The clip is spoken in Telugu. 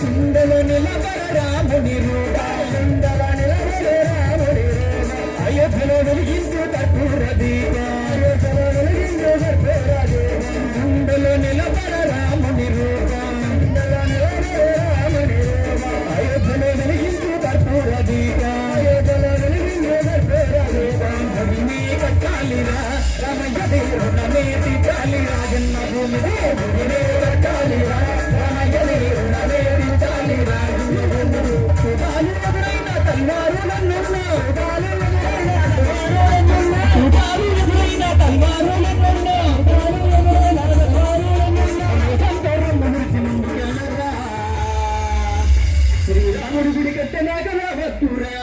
గుండెలో నిలబడ రాముని రూప గుండెలో నిలబడ రాముని రూప అయోధ్యలో వెలిగించు కర్పూర దీప అయోధ్యలో వెలిగించు కర్పూర దీప గుండెలో నిలబడ రాముని రూప గుండెలో నిలబడ రాముని రూప అయోధ్యలో వెలిగించు కర్పూర దీప అయోధ్యలో వెలిగించు కర్పూర దీప భూమి కట్టాలిరా రామయ్య దేవుడమే తీర్చాలిరా జన్మభూమి దేవుడే కట్టాలిరా రామయ్య దేవుడమే తీర్చాలిరా చూడాలి ఎదురైన తల్వారులన్నున్నా చూడాలి ఎదురైన తల్వారులన్నున్నా శ్రీరాముడి గుడి కట్టలేక వద్దురా